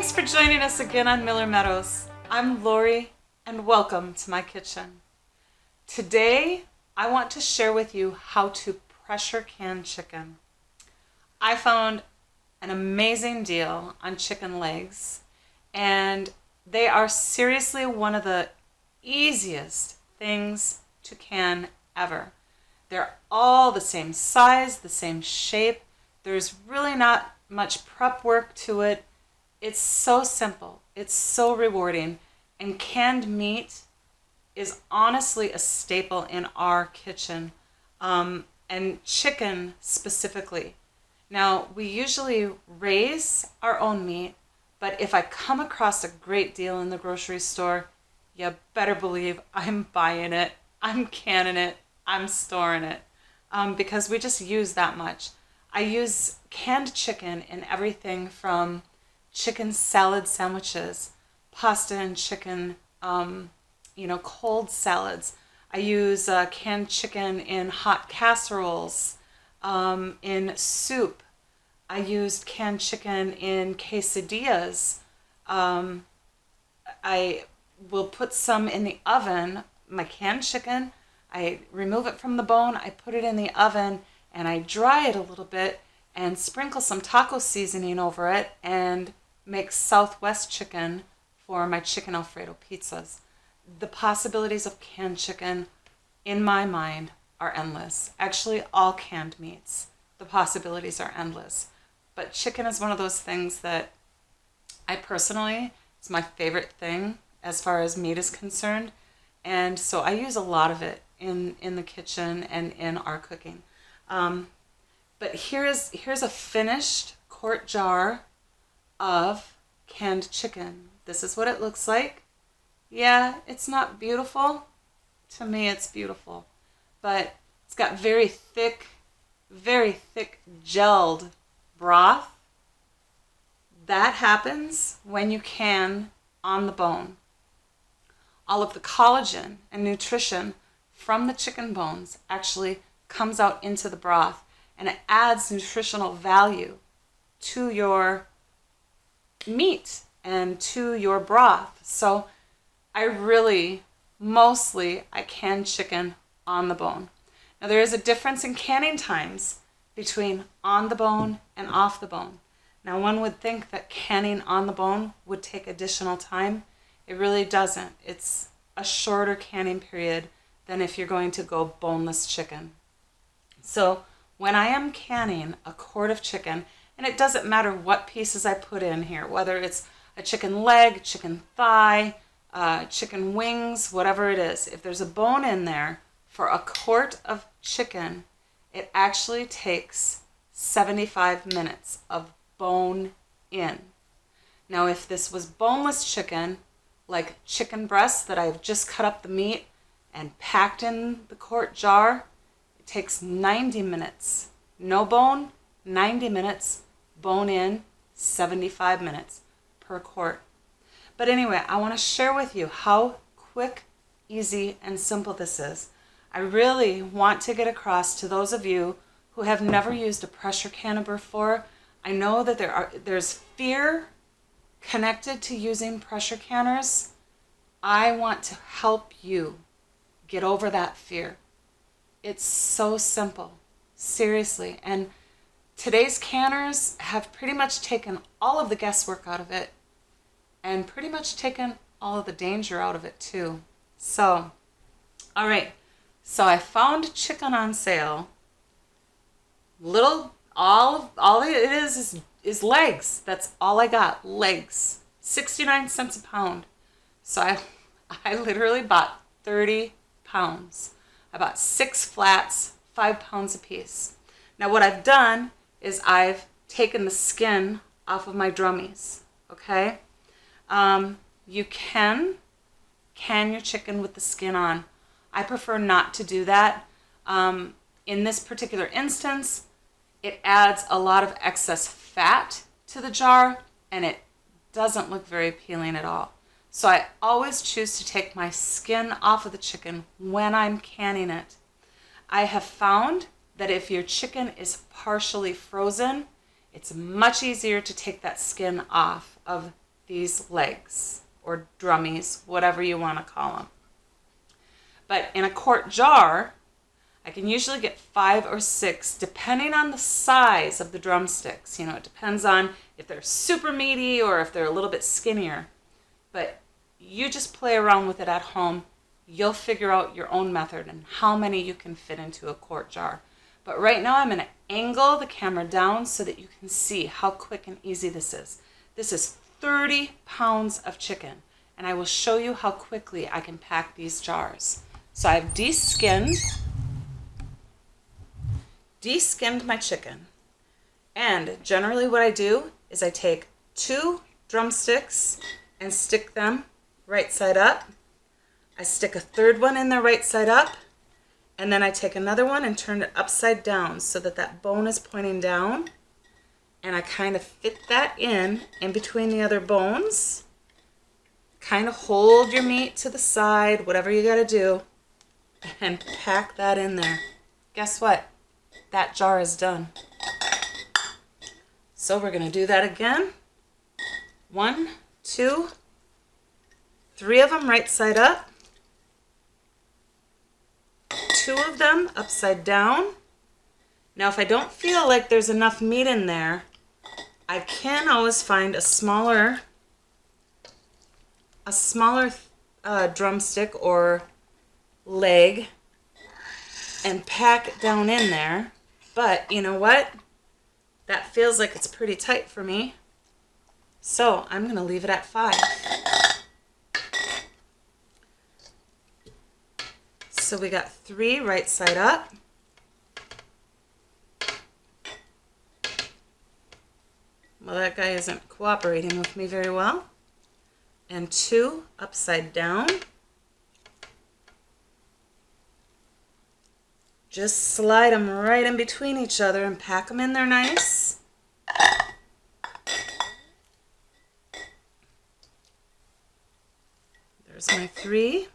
Thanks for joining us again on Miller Meadows. I'm Lori and welcome to my kitchen. Today I want to share with you how to pressure can chicken. I found an amazing deal on chicken legs and they are seriously one of the easiest things to can ever. They're all the same size, the same shape. There's really not much prep work to it. It's so simple. It's so rewarding. And canned meat is honestly a staple in our kitchen, and chicken specifically. Now, we usually raise our own meat, but if I come across a great deal in the grocery store, you better believe I'm buying it, I'm canning it, I'm storing it, because we just use that much. I use canned chicken in everything from chicken salad sandwiches, pasta and chicken, cold salads. I use canned chicken in hot casseroles, in soup. I used canned chicken in quesadillas. I will put some in the oven, my canned chicken. I remove it from the bone, I put it in the oven, and I dry it a little bit and sprinkle some taco seasoning over it and make Southwest chicken for my chicken Alfredo pizzas. The possibilities of canned chicken, in my mind, are endless. Actually, all canned meats, the possibilities are endless. But chicken is one of those things that I personally, it's my favorite thing as far as meat is concerned. And so I use a lot of it in the kitchen and in our cooking. But here's a finished quart jar of canned chicken. This is what it looks like. Yeah, it's not beautiful. To me, it's beautiful. But it's got very thick gelled broth. That happens when you can on the bone. All of the collagen and nutrition from the chicken bones actually comes out into the broth, and it adds nutritional value to your meat and to your broth. So I can chicken on the bone. Now there is a difference in canning times between on the bone and off the bone. Now one would think that canning on the bone would take additional time. It really doesn't. It's a shorter canning period than if you're going to go boneless chicken. So when I am canning a quart of chicken, and it doesn't matter what pieces I put in here, whether it's a chicken leg, chicken thigh, chicken wings, whatever it is, if there's a bone in there, for a quart of chicken, it actually takes 75 minutes of bone in. Now if this was boneless chicken, like chicken breasts that I've just cut up the meat and packed in the quart jar, it takes 90 minutes. No bone, 90 minutes. Bone in, 75 minutes per quart. But anyway, I want to share with you how quick, easy, and simple this is. I really want to get across to those of you who have never used a pressure canner before. I know that there's fear connected to using pressure canners. I want to help you get over that fear. It's so simple, seriously. And today's canners have pretty much taken all of the guesswork out of it and pretty much taken all of the danger out of it too. So, all right. So I found chicken on sale. All it is legs. That's all I got, legs. 69 cents a pound. So I literally bought 30 pounds. I bought 6 flats, 5 pounds a piece. Now what I've done is I've taken the skin off of my drummies, okay? You can your chicken with the skin on. I prefer not to do that. In this particular instance, it adds a lot of excess fat to the jar and it doesn't look very appealing at all. So I always choose to take my skin off of the chicken when I'm canning it. I have found that if your chicken is partially frozen, it's much easier to take that skin off of these legs or drummies, whatever you want to call them. But in a quart jar, I can usually get 5 or 6, depending on the size of the drumsticks. You know, it depends on if they're super meaty or if they're a little bit skinnier. But you just play around with it at home. You'll figure out your own method and how many you can fit into a quart jar. But right now I'm going to angle the camera down so that you can see how quick and easy this is. This is 30 pounds of chicken, and I will show you how quickly I can pack these jars. So I've de-skinned my chicken. And generally what I do is I take 2 drumsticks and stick them right side up. I stick a third one in there right side up, and then I take another one and turn it upside down so that that bone is pointing down, and I kind of fit that in between the other bones. Kind of hold your meat to the side, whatever you got to do, and pack that in there. Guess what? That jar is done. So we're going to do that again. 1, 2, 3 of them right side up. 2 of them upside down. Now if I don't feel like there's enough meat in there, I can always find a smaller drumstick or leg and pack it down in there. But you know what? That feels like it's pretty tight for me. So I'm going to leave it at 5. So we got 3 right side up. Well, that guy isn't cooperating with me very well. And 2 upside down. Just slide them right in between each other and pack them in there nice. There's my 3.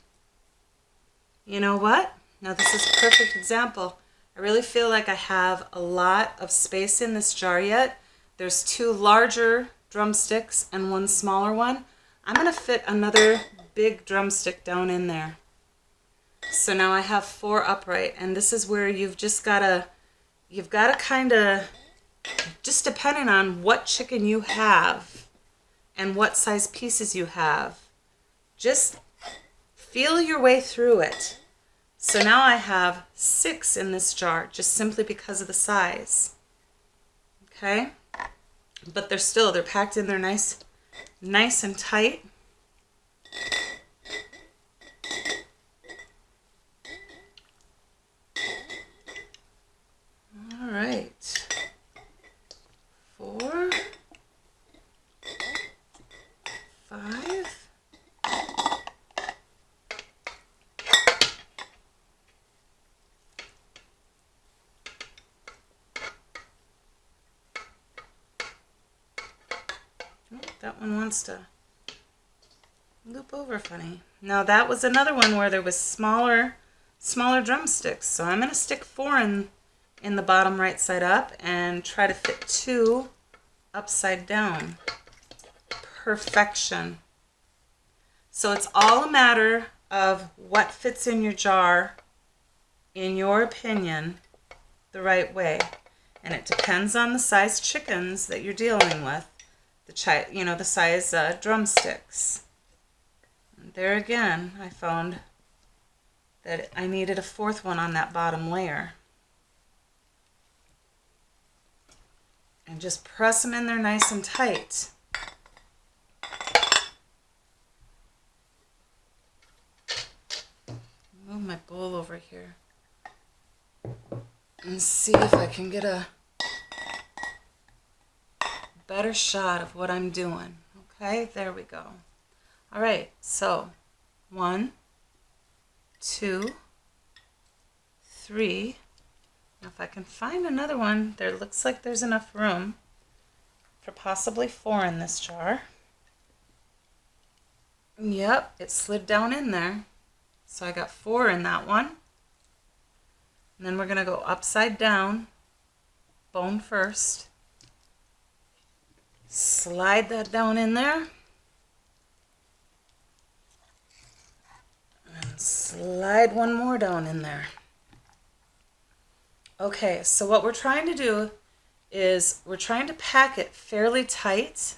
You know what? Now this is a perfect example. I really feel like I have a lot of space in this jar yet. There's 2 larger drumsticks and 1 smaller one. I'm going to fit another big drumstick down in there. So now I have 4 upright, and this is where you've got to kind of, just depending on what chicken you have and what size pieces you have, just feel your way through it. So now I have 6 in this jar, just simply because of the size. Okay? But they're packed in there nice and tight. All right. 4, 5. That one wants to loop over funny. Now that was another one where there was smaller drumsticks. So I'm going to stick 4 in the bottom right side up and try to fit 2 upside down. Perfection. So it's all a matter of what fits in your jar, in your opinion, the right way. And it depends on the size chickens that you're dealing with. The size drumsticks. And there again, I found that I needed a 4th one on that bottom layer. And just press them in there nice and tight. Move my bowl over here and see if I can get a better shot of what I'm doing. Okay, there we go. All right, so 1, 2, 3. Now if I can find another one, there looks like there's enough room for possibly 4 in this jar. Yep, it slid down in there. So I got 4 in that one. And then we're going to go upside down, bone first. Slide that down in there. Slide one more down in there. Okay, so what we're trying to do is we're trying to pack it fairly tight,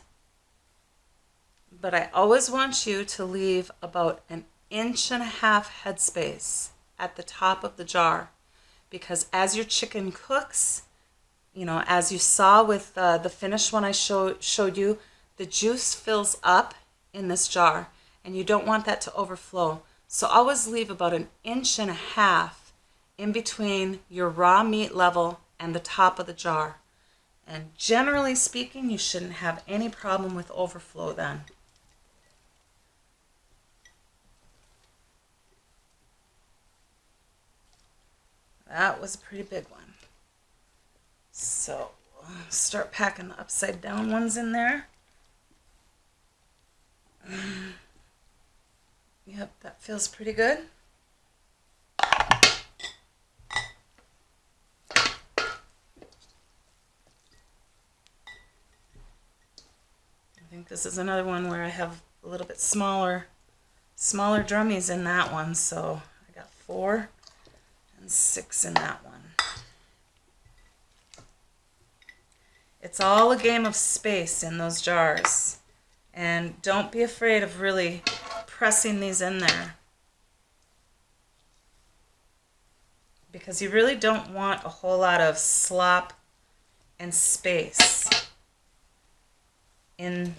but I always want you to leave about 1.5 inches headspace at the top of the jar, because as your chicken cooks, you know, as you saw with the finished one I showed you, the juice fills up in this jar, and you don't want that to overflow. So always leave about 1.5 inches in between your raw meat level and the top of the jar. And generally speaking, you shouldn't have any problem with overflow then. That was a pretty big one. So start packing the upside down ones in there. Yep, that feels pretty good. I think this is another one where I have a little bit smaller drummies in that one, so I got 4 and 6 in that one. It's all a game of space in those jars, and don't be afraid of really pressing these in there, because you really don't want a whole lot of slop and space in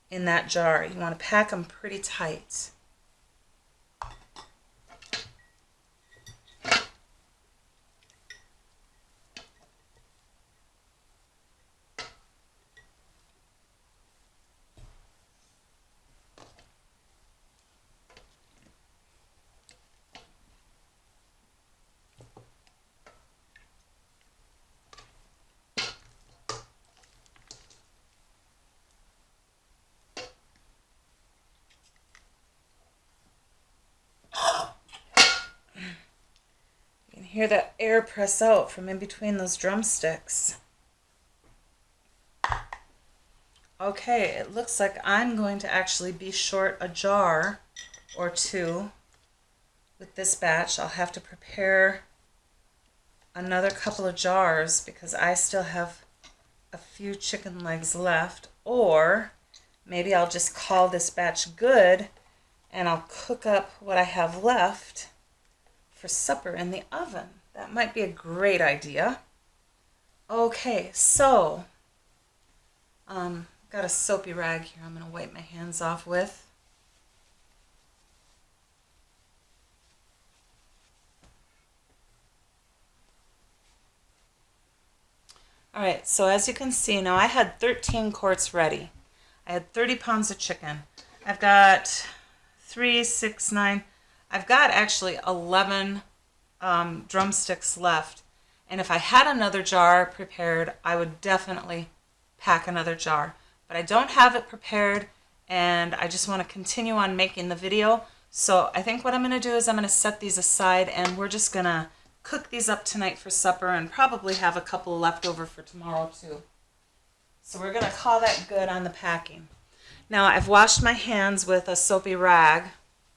that jar. You want to pack them pretty tight. Hear that air press out from in between those drumsticks. Okay, it looks like I'm going to actually be short a jar or two with this batch. I'll have to prepare another couple of jars because I still have a few chicken legs left, or maybe I'll just call this batch good and I'll cook up what I have left for supper in the oven. That might be a great idea. Okay, so got a soapy rag here I'm going to wipe my hands off with. Alright, so as you can see now, I had 13 quarts ready. I had 30 pounds of chicken. I've got 3, 6, 9, I've got actually 11 drumsticks left. And if I had another jar prepared, I would definitely pack another jar. But I don't have it prepared, and I just want to continue on making the video. So I think what I'm going to do is I'm going to set these aside, and we're just going to cook these up tonight for supper and probably have a couple left over for tomorrow too. So we're going to call that good on the packing. Now I've washed my hands with a soapy rag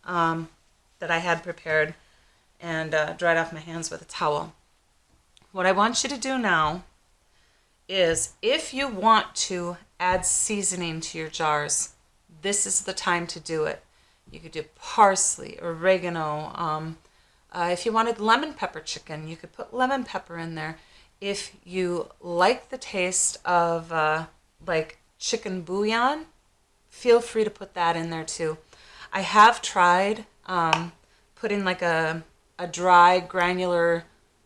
that I had prepared and dried off my hands with a towel. What I want you to do now is, if you want to add seasoning to your jars, this is the time to do it. You could do parsley, oregano. If you wanted lemon pepper chicken, you could put lemon pepper in there. If you like the taste of like chicken bouillon, feel free to put that in there too. I have tried putting like a dry granular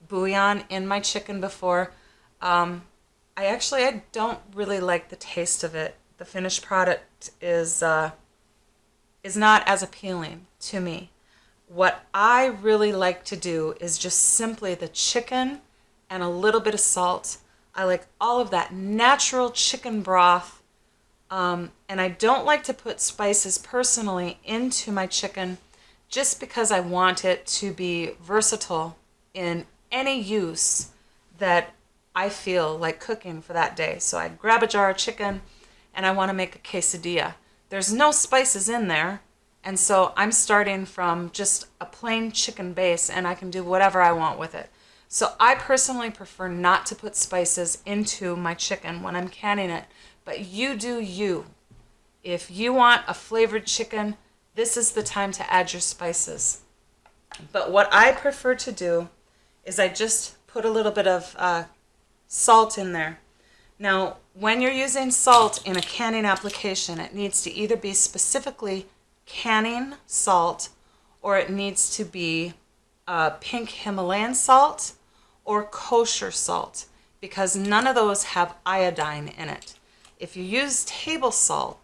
bouillon in my chicken before. I don't really like the taste of it. The finished product is not as appealing to me. What I really like to do is just simply the chicken and a little bit of salt. I like all of that natural chicken broth, and I don't like to put spices personally into my chicken just because I want it to be versatile in any use that I feel like cooking for that day. So I grab a jar of chicken and I want to make a quesadilla. There's no spices in there, And so I'm starting from just a plain chicken base, and I can do whatever I want with it. So I personally prefer not to put spices into my chicken when I'm canning it, but you do you. If you want a flavored chicken, this is the time to add your spices. But what I prefer to do is I just put a little bit of salt in there. Now, when you're using salt in a canning application, it needs to either be specifically canning salt, or it needs to be pink Himalayan salt or kosher salt, because none of those have iodine in it. If you use table salt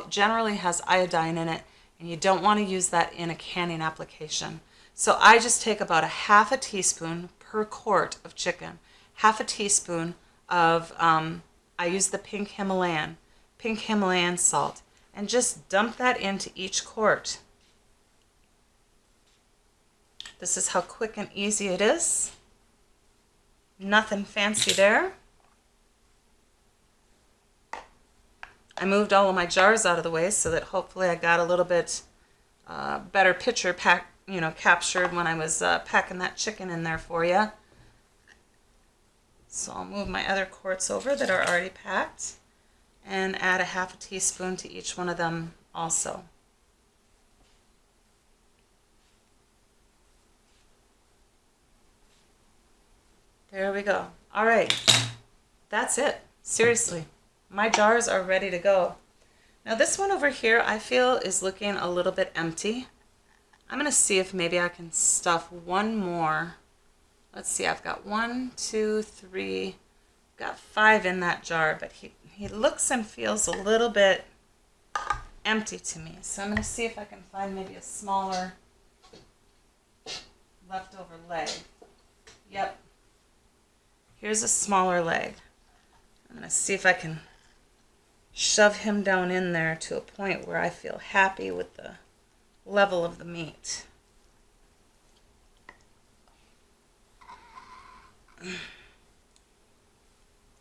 generally has iodine in it, and you don't want to use that in a canning application. So I just take about a half a teaspoon per quart of chicken, half a teaspoon of, I use the pink Himalayan salt, and just dump that into each quart. This is how quick and easy it is. Nothing fancy there. I moved all of my jars out of the way so that hopefully I got a little bit better picture captured when I was packing that chicken in there for you. So I'll move my other quarts over that are already packed and add a half a teaspoon to each one of them also. There we go. All right, that's it. Seriously, my jars are ready to go. Now this one over here I feel is looking a little bit empty. I'm going to see if maybe I can stuff one more. Let's see, I've got 1, 2, 3, got 5 in that jar, but he looks and feels a little bit empty to me. So I'm going to see if I can find maybe a smaller leftover leg. Yep. Here's a smaller leg. I'm going to see if I can shove him down in there to a point where I feel happy with the level of the meat.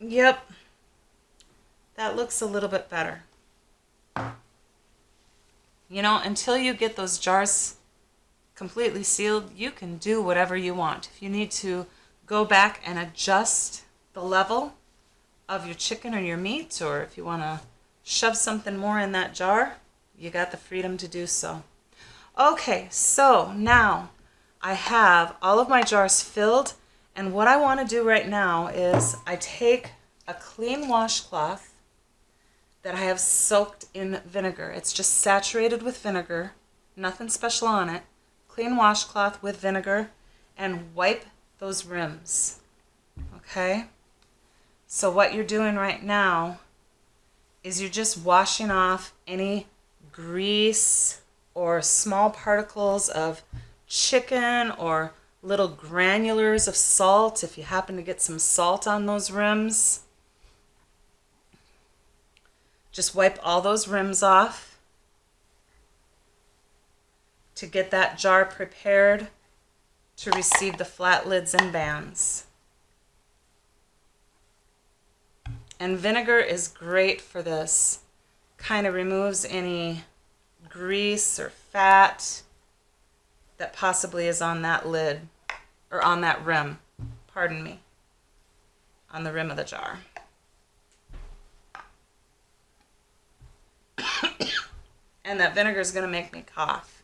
Yep, that looks a little bit better. You know, until you get those jars completely sealed, you can do whatever you want. If you need to go back and adjust the level of your chicken or your meat, or if you want to shove something more in that jar, you got the freedom to do so. Okay, so now I have all of my jars filled, and what I want to do right now is I take a clean washcloth that I have soaked in vinegar. It's just saturated with vinegar, nothing special on it. Clean washcloth with vinegar, and wipe those rims. Okay? So what you're doing right now is you're just washing off any grease or small particles of chicken or little granulars of salt if you happen to get some salt on those rims. Just wipe all those rims off to get that jar prepared to receive the flat lids and bands. And vinegar is great for this. Kind of removes any grease or fat that possibly is on that lid, or on that rim, pardon me, on the rim of the jar. And that vinegar is going to make me cough.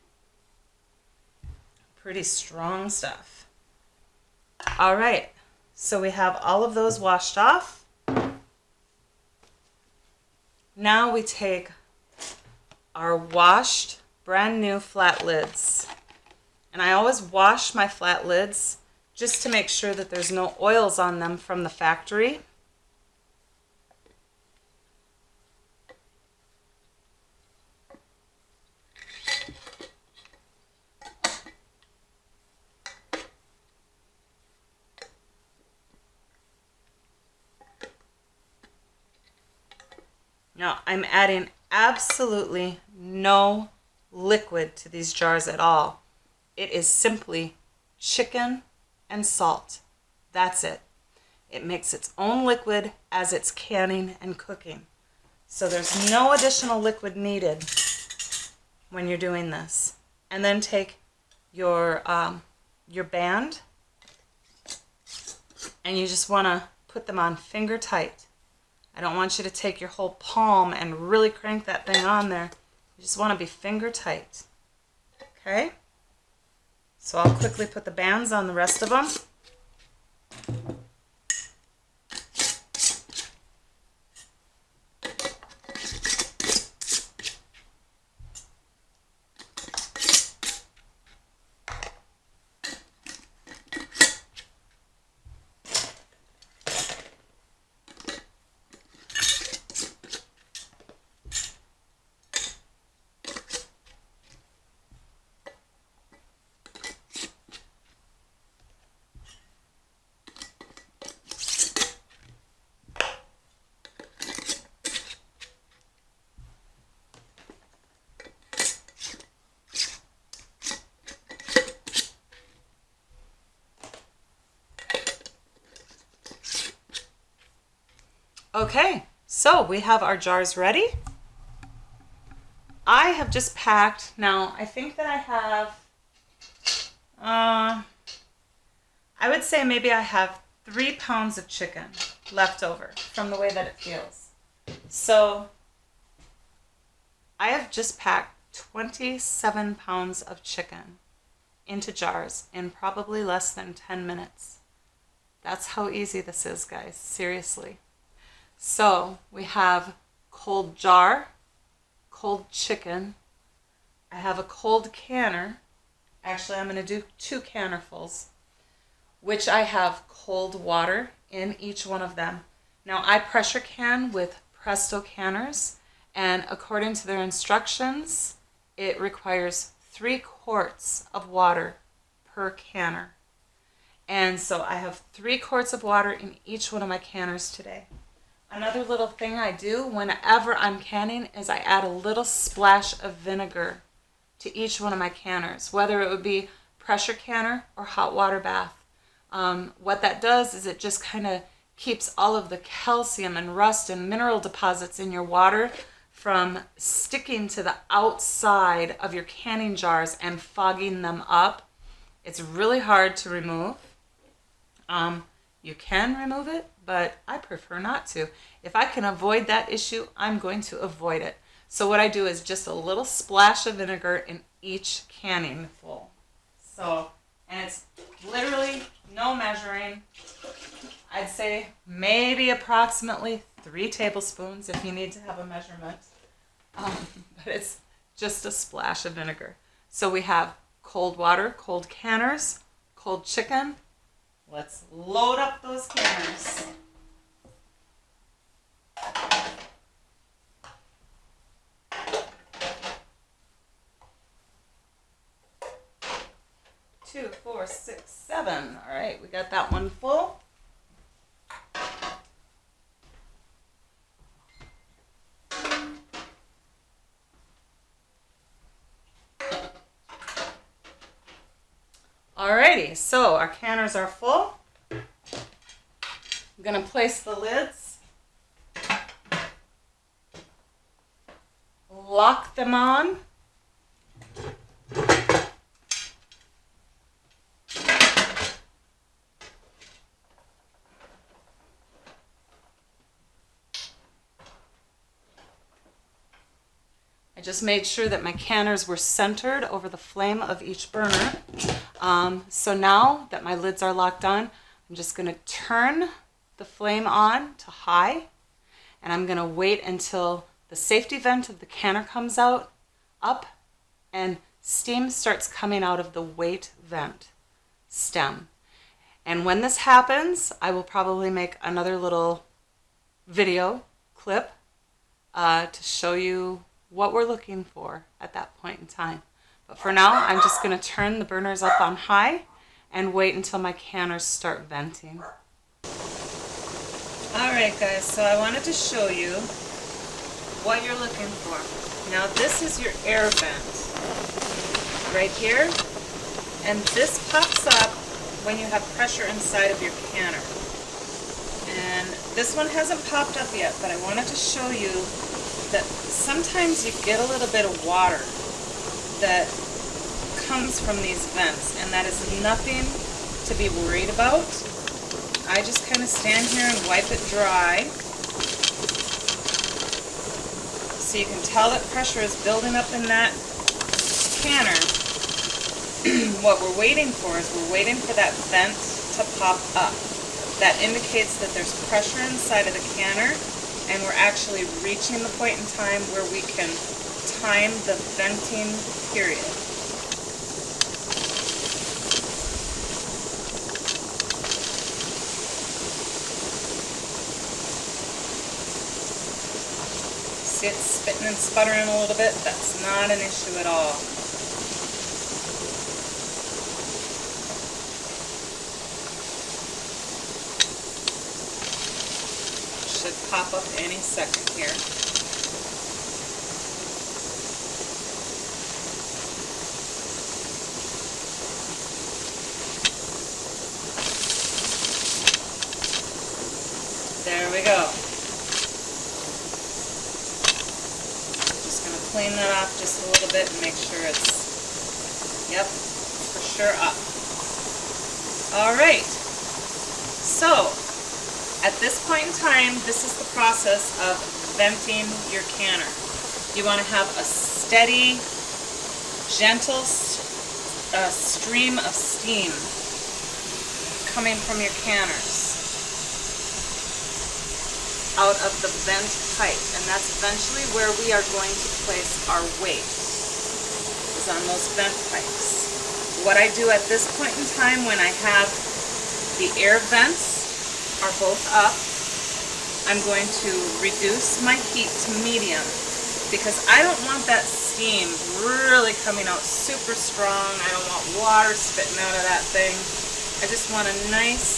Pretty strong stuff. All right, so we have all of those washed off. Now we take our washed, brand new flat lids. And I always wash my flat lids just to make sure that there's no oils on them from the factory. Now I'm adding absolutely no liquid to these jars at all. It is simply chicken and salt. That's it. It makes its own liquid as it's canning and cooking. So there's no additional liquid needed when you're doing this. And then take your band, and you just want to put them on finger tight. I don't want you to take your whole palm and really crank that thing on there. You just want to be finger tight. Okay? So I'll quickly put the bands on the rest of them. Okay, so we have our jars ready. I have just packed, now I think that I have, I would say maybe I have 3 pounds of chicken left over from the way that it feels. So I have just packed 27 pounds of chicken into jars in probably less than 10 minutes. That's how easy this is, guys, seriously. So we have cold jar, cold chicken. I have a cold canner. Actually, I'm going to do 2 cannerfuls, which I have cold water in each one of them. Now, I pressure can with Presto canners, and according to their instructions, it requires 3 quarts of water per canner. And so I have 3 quarts of water in each one of my canners today. Another little thing I do whenever I'm canning is I add a little splash of vinegar to each one of my canners, whether it would be pressure canner or hot water bath. What that does is it just kind of keeps all of the calcium and rust and mineral deposits in your water from sticking to the outside of your canning jars and fogging them up. It's really hard to remove. You can remove it, but I prefer not to. If I can avoid that issue, I'm going to avoid it. So what I do is just a little splash of vinegar in each canning full. So, and it's literally no measuring. I'd say maybe approximately 3 tablespoons if you need to have a measurement. But it's just a splash of vinegar. So we have cold water, cold canners, cold chicken. Let's load up those canners. Two, 4, 6, 7. All right, we got that one full. Alrighty, so our canners are full. I'm going to place the lids, lock them on, I just made sure that my canners were centered over the flame of each burner. So now that my lids are locked on, I'm just going to turn the flame on to high, and I'm going to wait until the safety vent of the canner comes out, up, and steam starts coming out of the weight vent stem. And when this happens, I will probably make another little video clip to show you what we're looking for at that point in time. But for now, I'm just going to turn the burners up on high and wait until my canners start venting. Alright guys, so I wanted to show you what you're looking for. Now this is your air vent right here, and this pops up when you have pressure inside of your canner. And this one hasn't popped up yet, but I wanted to show you that sometimes you get a little bit of water that comes from these vents, and that is nothing to be worried about. I just kind of stand here and wipe it dry. So you can tell that pressure is building up in that canner. What we're waiting for is we're waiting for that vent to pop up. That indicates that there's pressure inside of the canner, and we're actually reaching the point in time where we can time the venting period. See it spitting and sputtering a little bit? That's not an issue at all. Should pop up any second here. There we go. Just going to clean that off just a little bit and make sure it's, yep, for sure up. Alright, so at this point in time, this is the process of venting your canner. You want to have a steady, gentle stream of steam coming from your canners out of the vent pipe, and that's eventually where we are going to place our weight, is on those vent pipes. What I do at this point in time when I have the air vents are both up, I'm going to reduce my heat to medium, because I don't want that steam really coming out super strong. I don't want water spitting out of that thing. I just want a nice,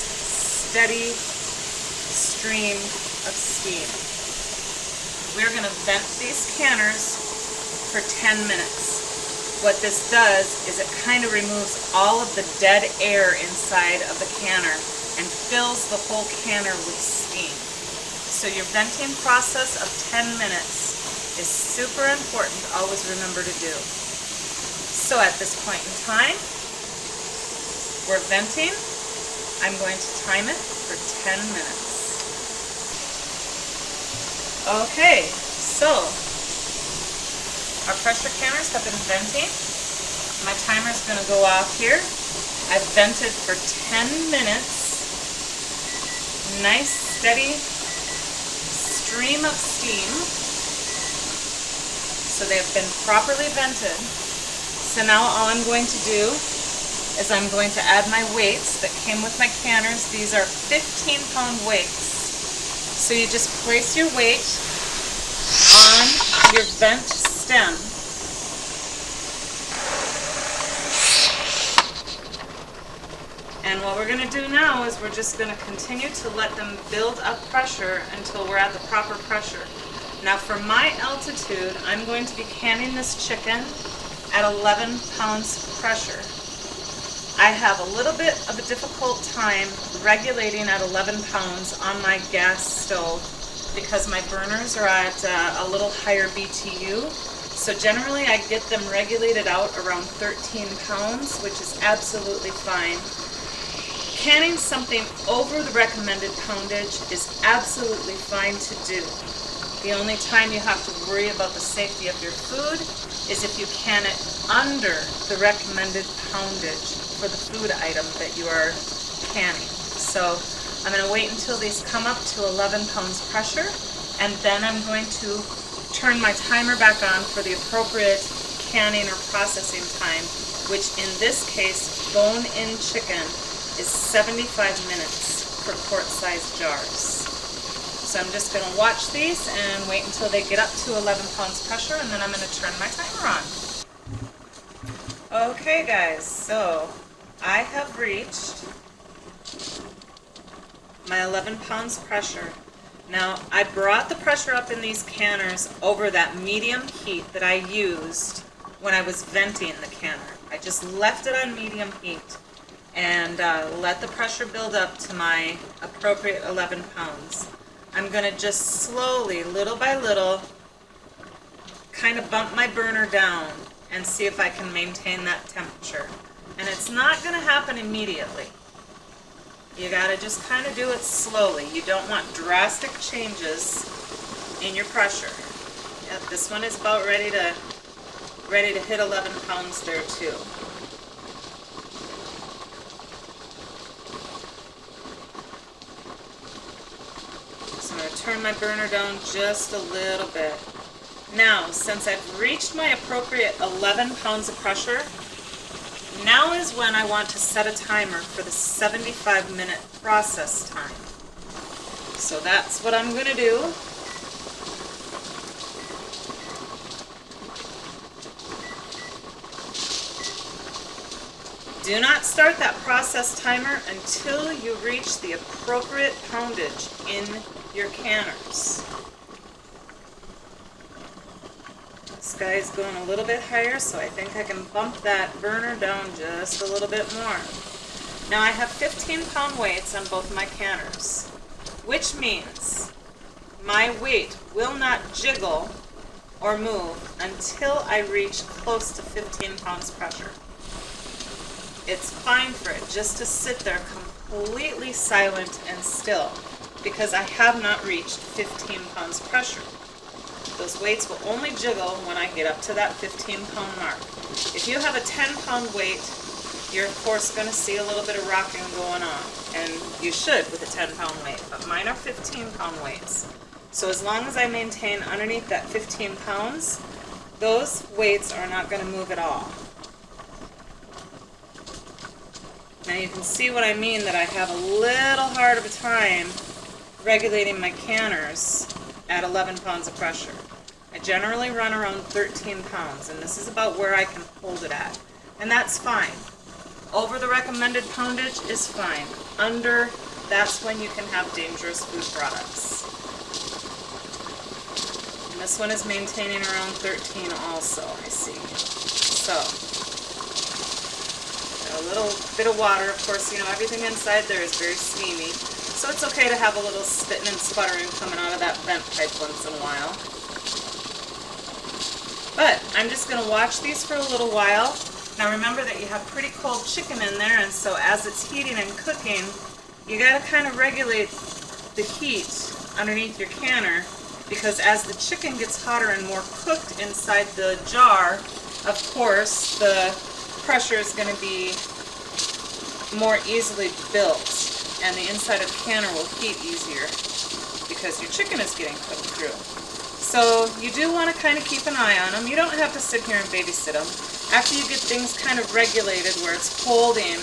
steady stream of steam. We're going to vent these canners for 10 minutes. What this does is it kind of removes all of the dead air inside of the canner and fills the whole canner with steam. So your venting process of 10 minutes is super important to always remember to do. So at this point in time, we're venting. I'm going to time it for 10 minutes. Okay, so our pressure canners have been venting. My timer is going to go off here. I've vented for 10 minutes. Nice, steady stream of steam. So they have been properly vented. So now all I'm going to do is I'm going to add my weights that came with my canners. These are 15-pound weights. So you just place your weight on your vent stem. And what we're going to do now is we're just going to continue to let them build up pressure until we're at the proper pressure. Now for my altitude, I'm going to be canning this chicken at 11 pounds pressure. I have a little bit of a difficult time regulating at 11 pounds on my gas stove because my burners are at a little higher BTU. So generally I get them regulated out around 13 pounds, which is absolutely fine. Canning something over the recommended poundage is absolutely fine to do. The only time you have to worry about the safety of your food is if you can it under the recommended poundage for the food item that you are canning. So I'm going to wait until these come up to 11 pounds pressure, and then I'm going to turn my timer back on for the appropriate canning or processing time, which in this case, bone-in chicken, is 75 minutes for quart-sized jars. So I'm just going to watch these and wait until they get up to 11 pounds pressure, and then I'm going to turn my timer on. Okay guys, so I have reached my 11 pounds pressure. Now I brought the pressure up in these canners over that medium heat that I used when I was venting the canner. I just left it on medium heat and let the pressure build up to my appropriate 11 pounds. I'm going to just slowly, little by little, kind of bump my burner down and see if I can maintain that temperature. And it's not going to happen immediately. You got to just kind of do it slowly. You don't want drastic changes in your pressure. Yep, this one is about ready to hit 11 pounds there too. So I'm going to turn my burner down just a little bit. Now, since I've reached my appropriate 11 pounds of pressure, now is when I want to set a timer for the 75-minute process time. So that's what I'm going to do. Do not start that process timer until you reach the appropriate poundage in your canners. This guy is going a little bit higher, so I think I can bump that burner down just a little bit more. Now I have 15-pound weights on both my canners, which means my weight will not jiggle or move until I reach close to 15 pounds pressure. It's fine for it just to sit there completely silent and still because I have not reached 15 pounds pressure. Those weights will only jiggle when I get up to that 15-pound mark. If you have a 10-pound weight, you're of course going to see a little bit of rocking going on, and you should with a 10-pound weight, but mine are 15-pound weights. So as long as I maintain underneath that 15 pounds, those weights are not going to move at all. Now you can see what I mean, that I have a little hard of a time regulating my canners at 11 pounds of pressure. I generally run around 13 pounds, and this is about where I can hold it at. And that's fine. Over the recommended poundage is fine. Under, that's when you can have dangerous food products. And this one is maintaining around 13 also, I see. So, a little bit of water, of course, you know, everything inside there is very steamy. So it's okay to have a little spitting and sputtering coming out of that vent pipe once in a while. But I'm just going to watch these for a little while. Now remember that you have pretty cold chicken in there, and so as it's heating and cooking, you got to kind of regulate the heat underneath your canner, because as the chicken gets hotter and more cooked inside the jar, of course, the pressure is going to be more easily built, and the inside of the canner will heat easier because your chicken is getting cooked through. So you do want to kind of keep an eye on them. You don't have to sit here and babysit them. After you get things kind of regulated where it's holding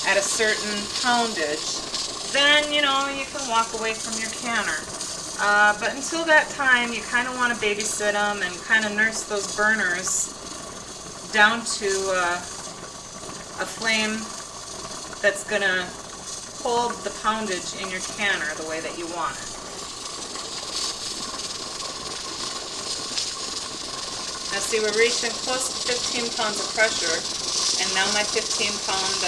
at a certain poundage, then, you know, you can walk away from your canner. But until that time, you kind of want to babysit them and kind of nurse those burners down to a flame that's going to hold the poundage in your canner the way that you want it. Now see, we're reaching close to 15 pounds of pressure, and now my 15-pound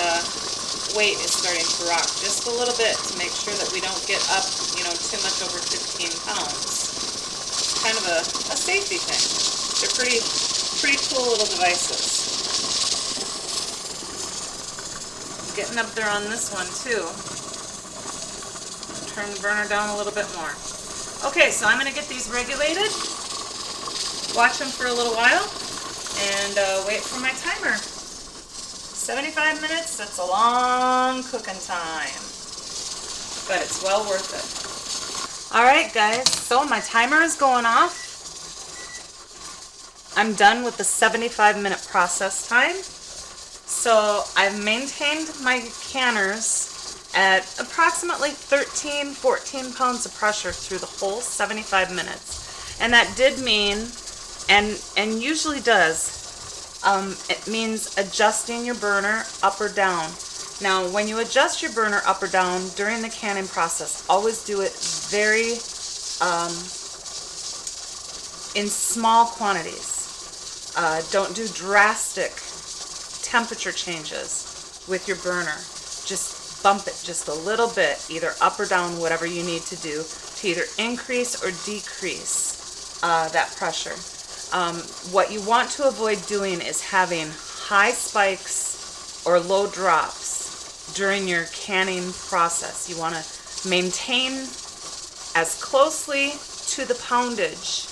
weight is starting to rock just a little bit to make sure that we don't get up, you know, too much over 15 pounds. It's kind of a safety thing. They're pretty cool little devices. Getting up there on this one too. Turn the burner down a little bit more. Okay, so I'm going to get these regulated, watch them for a little while, and wait for my timer. 75 minutes, that's a long cooking time, but it's well worth it. Alright guys, so my timer is going off. I'm done with the 75-minute process time. So I've maintained my canners at approximately 13-14 pounds of pressure through the whole 75 minutes. And that did mean, and usually does, it means adjusting your burner up or down. Now when you adjust your burner up or down during the canning process, always do it very in small quantities. Don't do drastic temperature changes with your burner. Just bump it just a little bit, either up or down, whatever you need to do to either increase or decrease that pressure. What you want to avoid doing is having high spikes or low drops during your canning process. You want to maintain as closely to the poundage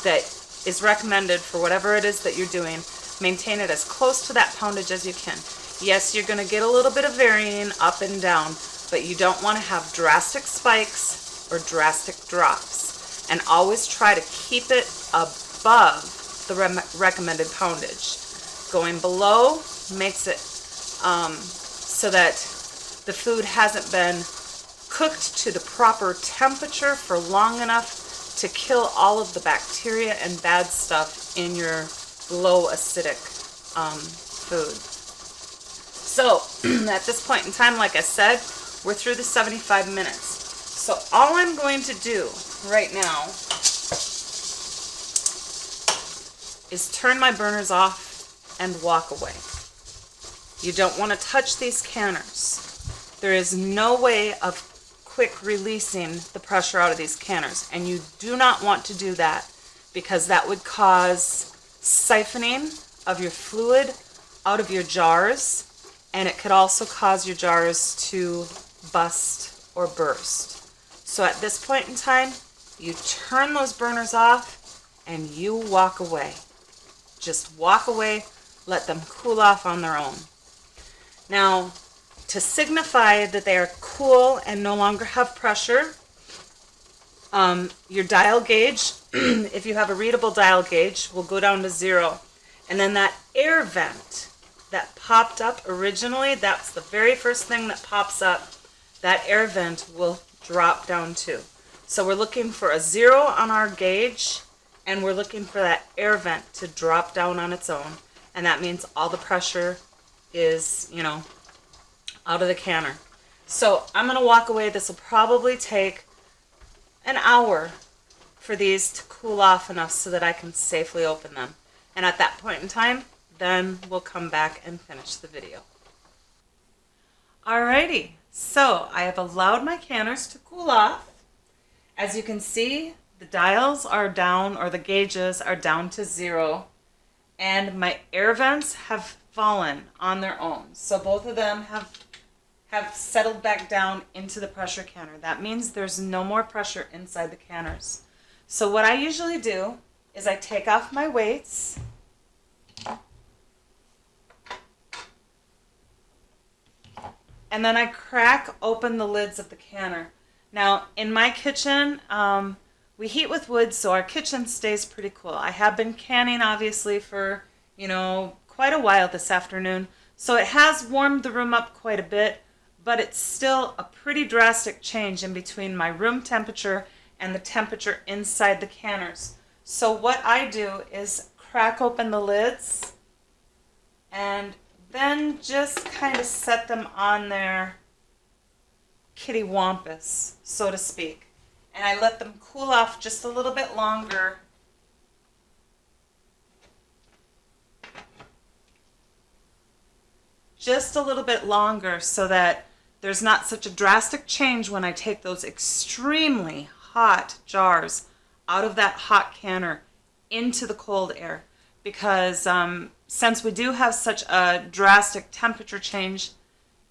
that is recommended for whatever it is that you're doing. Maintain it as close to that poundage as you can. Yes, you're going to get a little bit of varying up and down, but you don't want to have drastic spikes or drastic drops. And always try to keep it above the recommended poundage. Going below makes it so that the food hasn't been cooked to the proper temperature for long enough to kill all of the bacteria and bad stuff in your low acidic food. So at this point in time, like I said, we're through the 75 minutes. So all I'm going to do right now is turn my burners off and walk away. You don't want to touch these canners. There is no way of quick releasing the pressure out of these canners, and you do not want to do that because that would cause siphoning of your fluid out of your jars, and it could also cause your jars to bust or burst. So at this point in time, you turn those burners off and you walk away. Just walk away, let them cool off on their own. Now, to signify that they are cool and no longer have pressure, your dial gauge, if you have a readable dial gauge, will go down to 0. And then that air vent that popped up originally, that's the very first thing that pops up, that air vent will drop down too. So we're looking for a 0 on our gauge, and we're looking for that air vent to drop down on its own. And that means all the pressure is, out of the canner. So I'm going to walk away. This will probably take an hour for these to cool off enough so that I can safely open them. And at that point in time, then we'll come back and finish the video. Alrighty, so I have allowed my canners to cool off. As you can see, the dials are down, or the gauges are down to 0, and my air vents have fallen on their own. So both of them have settled back down into the pressure canner. That means there's no more pressure inside the canners. So what I usually do is I take off my weights, and then I crack open the lids of the canner. Now, in my kitchen, we heat with wood, so our kitchen stays pretty cool. I have been canning, obviously, for, quite a while this afternoon, so it has warmed the room up quite a bit, but it's still a pretty drastic change in between my room temperature and the temperature inside the canners. So what I do is crack open the lids and then just kind of set them on their kitty wampus, so to speak. And I let them cool off just a little bit longer. Just a little bit longer so that there's not such a drastic change when I take those extremely hot jars out of that hot canner into the cold air. Because since we do have such a drastic temperature change,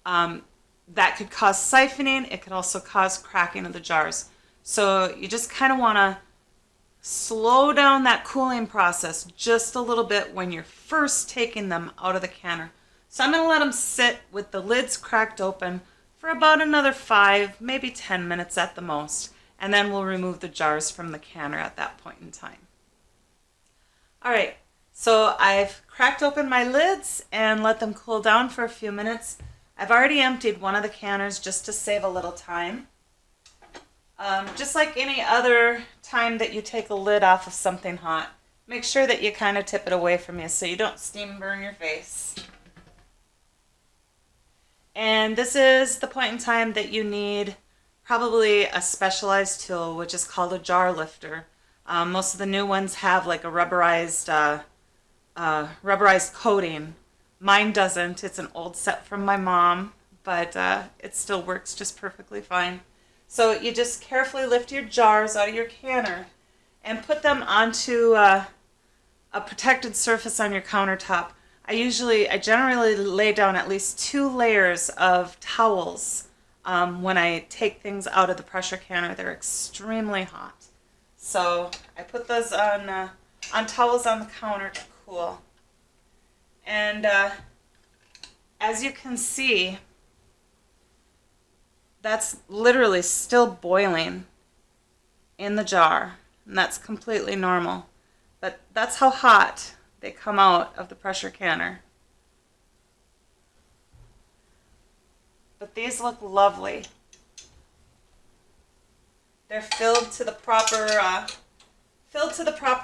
that could cause siphoning. It could also cause cracking of the jars. So you just kind of want to slow down that cooling process just a little bit when you're first taking them out of the canner. So I'm going to let them sit with the lids cracked open for about another 5, maybe 10 minutes at the most. And then we'll remove the jars from the canner at that point in time. All right, so I've cracked open my lids and let them cool down for a few minutes. I've already emptied one of the canners just to save a little time. Just like any other time that you take a lid off of something hot, make sure that you kind of tip it away from you so you don't steam burn your face. And this is the point in time that you need probably a specialized tool, which is called a jar lifter. Most of the new ones have like a rubberized coating. Mine doesn't. It's an old set from my mom, but it still works just perfectly fine. So you just carefully lift your jars out of your canner and put them onto a protected surface on your countertop, I generally lay down at least 2 layers of towels when I take things out of the pressure canner. They're extremely hot. So I put those on towels on the counter to cool. And as you can see, that's literally still boiling in the jar, and that's completely normal. But that's how hot they come out of the pressure canner. But these look lovely. They're filled to the proper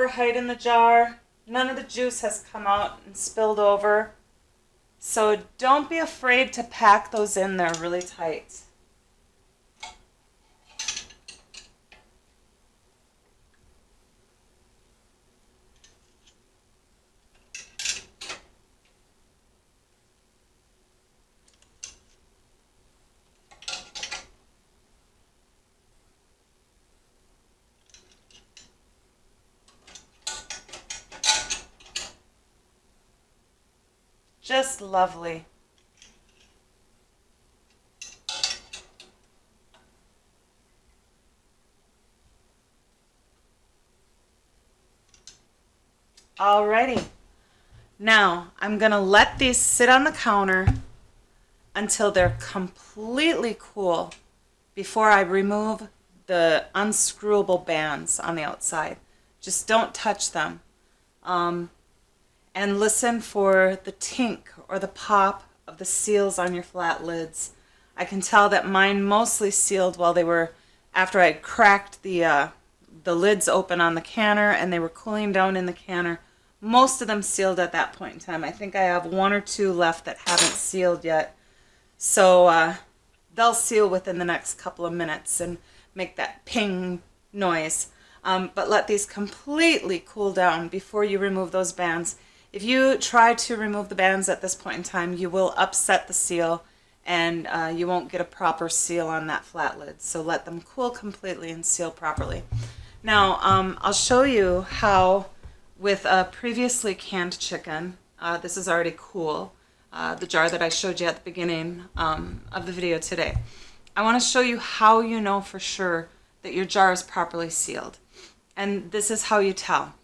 height in the jar. None of the juice has come out and spilled over. So don't be afraid to pack those in there really tight. Just lovely. Alrighty. Now I'm going to let these sit on the counter until they're completely cool before I remove the unscrewable bands on the outside. Just don't touch them. And listen for the tink or the pop of the seals on your flat lids. I can tell that mine mostly sealed while they were, after I cracked the lids open on the canner and they were cooling down in the canner. Most of them sealed at that point in time. I think I have 1 or 2 left that haven't sealed yet. So they'll seal within the next couple of minutes and make that ping noise. But let these completely cool down before you remove those bands. If you try to remove the bands at this point in time, you will upset the seal and you won't get a proper seal on that flat lid. So let them cool completely and seal properly. Now I'll show you how with a previously canned chicken, this is already cool, the jar that I showed you at the beginning of the video today. I want to show you how you know for sure that your jar is properly sealed. And this is how you tell.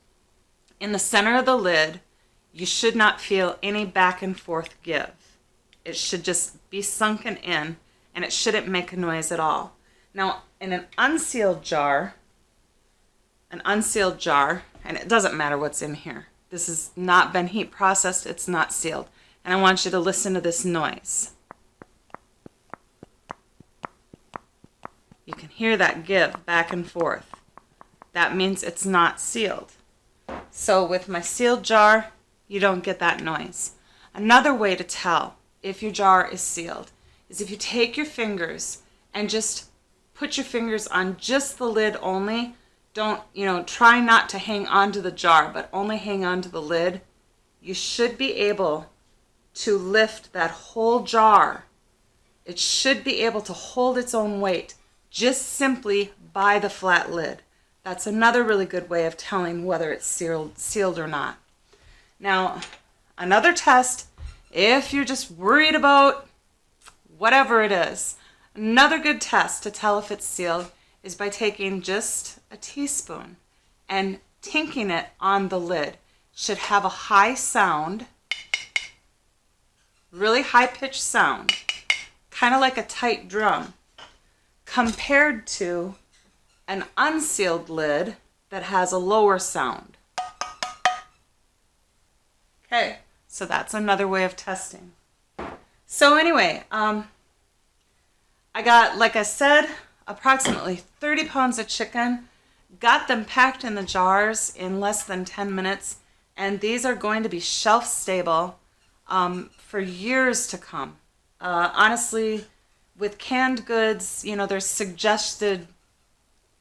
In the center of the lid, you should not feel any back and forth give. It should just be sunken in, and it shouldn't make a noise at all. Now, in an unsealed jar, and it doesn't matter what's in here. This has not been heat processed, it's not sealed. And I want you to listen to this noise. You can hear that give back and forth. That means it's not sealed. So with my sealed jar, you don't get that noise. Another way to tell if your jar is sealed is if you take your fingers and just put your fingers on just the lid only. Don't, try not to hang onto the jar, but only hang onto the lid. You should be able to lift that whole jar. It should be able to hold its own weight just simply by the flat lid. That's another really good way of telling whether it's sealed or not. Now, another test, if you're just worried about whatever it is, another good test to tell if it's sealed is by taking just a teaspoon and tinking it on the lid. It should have a high sound, really high-pitched sound, kind of like a tight drum, compared to an unsealed lid that has a lower sound. Okay, so that's another way of testing. So anyway, I got, like I said, approximately 30 pounds of chicken, got them packed in the jars in less than 10 minutes, and these are going to be shelf stable for years to come. Honestly, with canned goods, there's suggested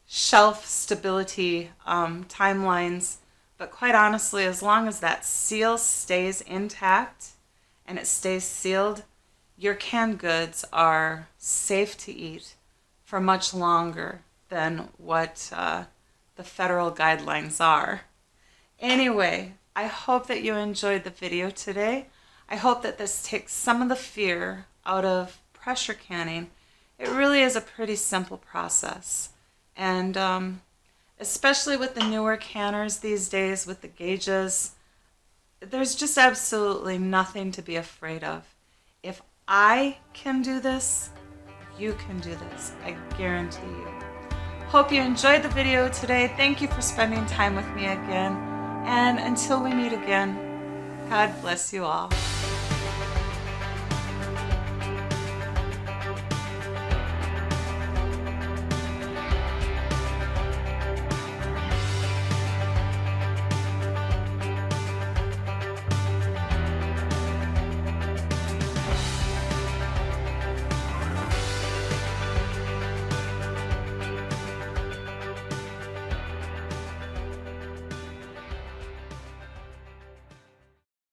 shelf stability timelines, but quite honestly, as long as that seal stays intact and it stays sealed, your canned goods are safe to eat for much longer than what the federal guidelines are. Anyway, I hope that you enjoyed the video today. I hope that this takes some of the fear out of pressure canning. It really is a pretty simple process. And especially with the newer canners these days with the gauges, there's just absolutely nothing to be afraid of. If I can do this, you can do this. I guarantee you. Hope you enjoyed the video today. Thank you for spending time with me again. And until we meet again, God bless you all.